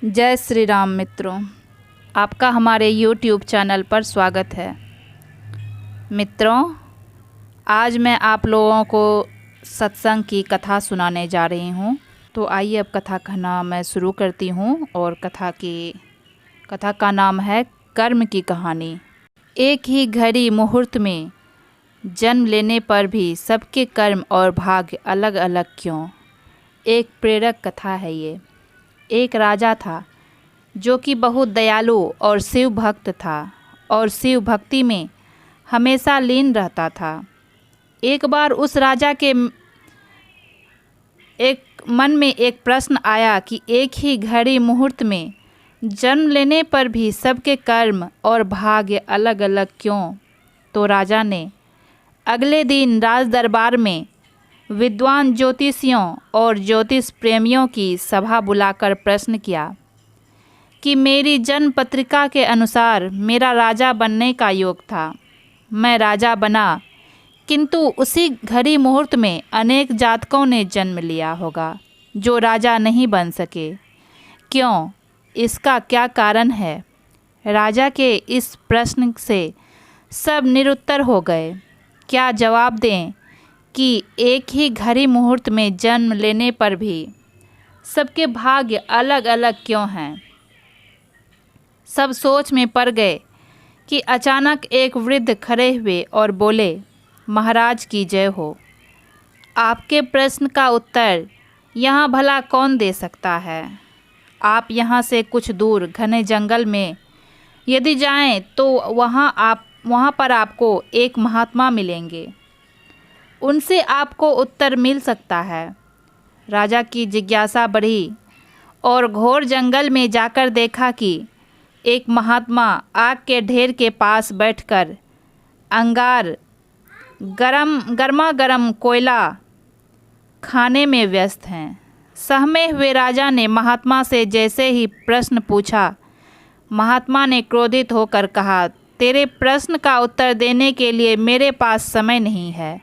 जय श्री राम मित्रों, आपका हमारे YouTube चैनल पर स्वागत है। मित्रों, आज मैं आप लोगों को सत्संग की कथा सुनाने जा रही हूँ। तो आइए अब कथा कहना मैं शुरू करती हूँ। और कथा का नाम है कर्म की कहानी। एक ही घड़ी मुहूर्त में जन्म लेने पर भी सबके कर्म और भाग्य अलग अलग क्यों? एक प्रेरक कथा है ये। एक राजा था जो कि बहुत दयालु और शिव भक्त था और शिव भक्ति में हमेशा लीन रहता था। एक बार उस राजा के मन में एक प्रश्न आया कि एक ही घड़ी मुहूर्त में जन्म लेने पर भी सबके कर्म और भाग्य अलग अलग क्यों? तो राजा ने अगले दिन राज दरबार में विद्वान ज्योतिषियों और ज्योतिष प्रेमियों की सभा बुलाकर प्रश्न किया कि मेरी जन्म पत्रिका के अनुसार मेरा राजा बनने का योग था। मैं राजा बना, किंतु उसी घड़ी मुहूर्त में अनेक जातकों ने जन्म लिया होगा जो राजा नहीं बन सके। क्यों? इसका क्या कारण है? राजा के इस प्रश्न से सब निरुत्तर हो गए। क्या जवाब दें कि एक ही घड़ी मुहूर्त में जन्म लेने पर भी सबके भाग्य अलग अलग क्यों हैं? सब सोच में पड़ गए कि अचानक एक वृद्ध खड़े हुए और बोले, महाराज की जय हो। आपके प्रश्न का उत्तर यहाँ भला कौन दे सकता है? आप यहाँ से कुछ दूर घने जंगल में यदि जाएं तो वहाँ पर आपको एक महात्मा मिलेंगे। उनसे आपको उत्तर मिल सकता है। राजा की जिज्ञासा बढ़ी और घोर जंगल में जाकर देखा कि एक महात्मा आग के ढेर के पास बैठकर अंगार गर्मा गर्म कोयला खाने में व्यस्त हैं। सहमे हुए राजा ने महात्मा से जैसे ही प्रश्न पूछा, महात्मा ने क्रोधित होकर कहा, तेरे प्रश्न का उत्तर देने के लिए मेरे पास समय नहीं है।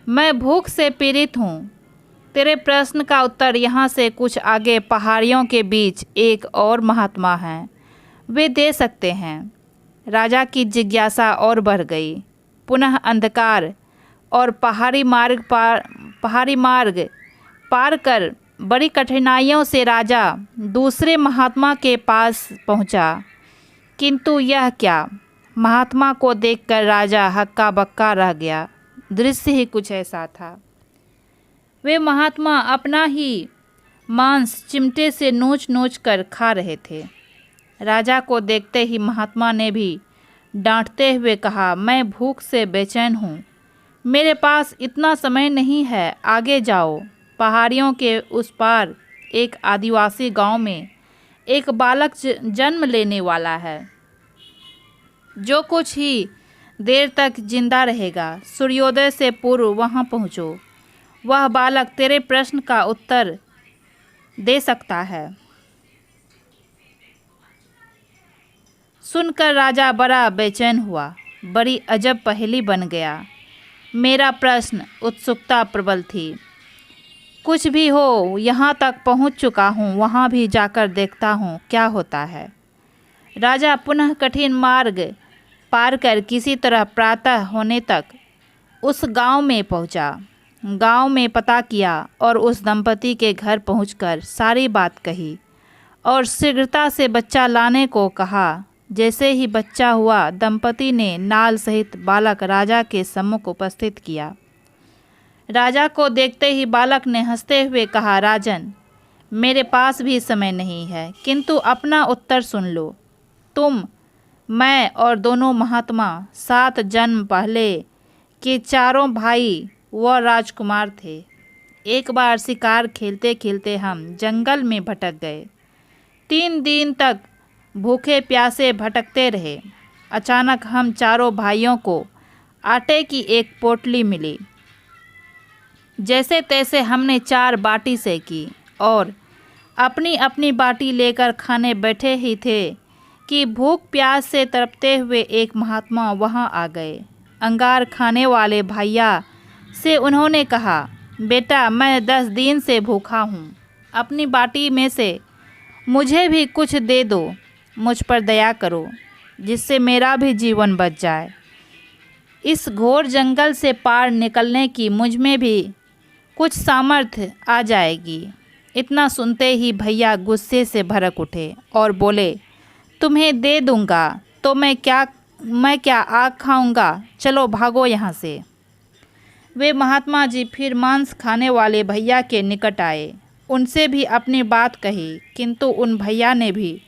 मैं भूख से पीड़ित हूँ। तेरे प्रश्न का उत्तर यहाँ से कुछ आगे पहाड़ियों के बीच एक और महात्मा हैं, वे दे सकते हैं। राजा की जिज्ञासा और बढ़ गई। पुनः अंधकार और पहाड़ी मार्ग पार कर बड़ी कठिनाइयों से राजा दूसरे महात्मा के पास पहुंचा। किंतु यह क्या? महात्मा को देखकर राजा हक्का बक्का रह गया। दृश्य ही कुछ ऐसा था। वे महात्मा अपना ही मांस चिमटे से नोच नोच कर खा रहे थे। राजा को देखते ही महात्मा ने भी डांटते हुए कहा, मैं भूख से बेचैन हूँ, मेरे पास इतना समय नहीं है, आगे जाओ। पहाड़ियों के उस पार एक आदिवासी गांव में एक बालक जन्म लेने वाला है जो कुछ ही देर तक जिंदा रहेगा। सूर्योदय से पूर्व वहां पहुंचो। वह बालक तेरे प्रश्न का उत्तर दे सकता है। सुनकर राजा बड़ा बेचैन हुआ। बड़ी अजब पहेली बन गया। मेरा प्रश्न उत्सुकता प्रबल थी। कुछ भी हो, यहाँ तक पहुँच चुका हूँ, वहाँ भी जाकर देखता हूँ क्या होता है। राजा पुनः कठिन मार्ग पार कर किसी तरह प्रातः होने तक उस गांव में पहुँचा। गांव में पता किया और उस दंपति के घर पहुंचकर सारी बात कही और शीघ्रता से बच्चा लाने को कहा। जैसे ही बच्चा हुआ, दंपति ने नाल सहित बालक राजा के सम्मुख उपस्थित किया। राजा को देखते ही बालक ने हंसते हुए कहा, राजन, मेरे पास भी समय नहीं है, किंतु अपना उत्तर सुन लो। तुम, मैं और दोनों महात्मा 7 जन्म पहले के चारों भाई व राजकुमार थे। एक बार शिकार खेलते खेलते हम जंगल में भटक गए। 3 दिन तक भूखे प्यासे भटकते रहे। अचानक हम चारों भाइयों को आटे की एक पोटली मिली। जैसे तैसे हमने 4 बाटी सेकी और अपनी अपनी बाटी लेकर खाने बैठे ही थे कि भूख प्यास से तड़पते हुए एक महात्मा वहां आ गए। अंगार खाने वाले भैया से उन्होंने कहा, बेटा, मैं 10 दिन से भूखा हूँ। अपनी बाटी में से मुझे भी कुछ दे दो, मुझ पर दया करो, जिससे मेरा भी जीवन बच जाए। इस घोर जंगल से पार निकलने की मुझ में भी कुछ सामर्थ्य आ जाएगी। इतना सुनते ही भैया गुस्से से भड़क उठे और बोले, तुम्हें दे दूंगा तो मैं क्या आग खाऊंगा, चलो भागो यहाँ से। वे महात्मा जी फिर मांस खाने वाले भैया के निकट आए, उनसे भी अपनी बात कही, किंतु उन भैया ने भी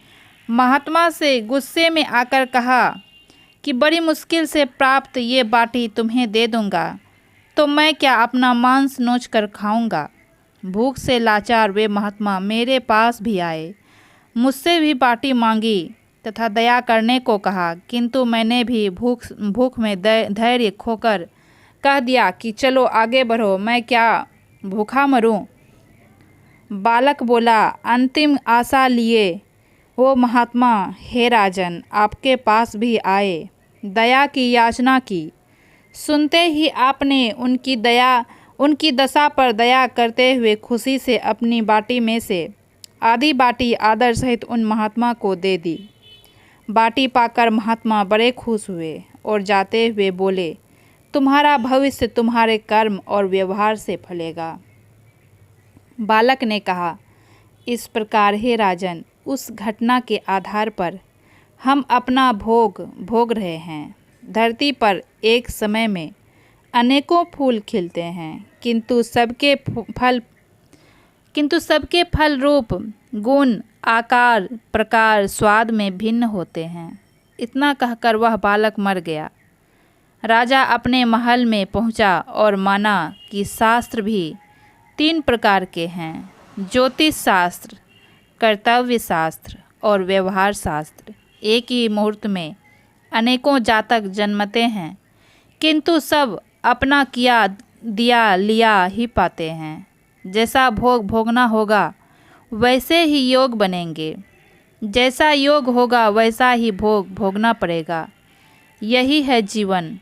महात्मा से गुस्से में आकर कहा कि बड़ी मुश्किल से प्राप्त ये बाटी तुम्हें दे दूंगा तो मैं क्या अपना मांस नोच कर खाऊंगा। भूख से लाचार वे महात्मा मेरे पास भी आए, मुझसे भी बाटी मांगी तथा दया करने को कहा, किंतु मैंने भी भूख में धैर्य खोकर कह दिया कि चलो आगे बढ़ो, मैं क्या भूखा मरूं। बालक बोला, अंतिम आशा लिए वो महात्मा हे राजन आपके पास भी आए, दया की याचना की। सुनते ही आपने उनकी दशा पर दया करते हुए खुशी से अपनी बाटी में से आधी बाटी आदर सहित उन महात्मा को दे दी। बाटी पाकर महात्मा बड़े खुश हुए और जाते हुए बोले, तुम्हारा भविष्य तुम्हारे कर्म और व्यवहार से फलेगा। बालक ने कहा, इस प्रकार हे राजन, उस घटना के आधार पर हम अपना भोग रहे हैं। धरती पर एक समय में अनेकों फूल खिलते हैं, किंतु सबके फल रूप, गुण, आकार, प्रकार, स्वाद में भिन्न होते हैं। इतना कहकर वह बालक मर गया। राजा अपने महल में पहुंचा और माना कि शास्त्र भी 3 प्रकार के हैं, ज्योतिष शास्त्र, कर्तव्य शास्त्र और व्यवहार शास्त्र। एक ही मुहूर्त में अनेकों जातक जन्मते हैं, किंतु सब अपना किया दिया लिया ही पाते हैं। जैसा भोग भोगना होगा वैसे ही योग बनेंगे, जैसा योग होगा वैसा ही भोग भोगना पड़ेगा। यही है जीवन।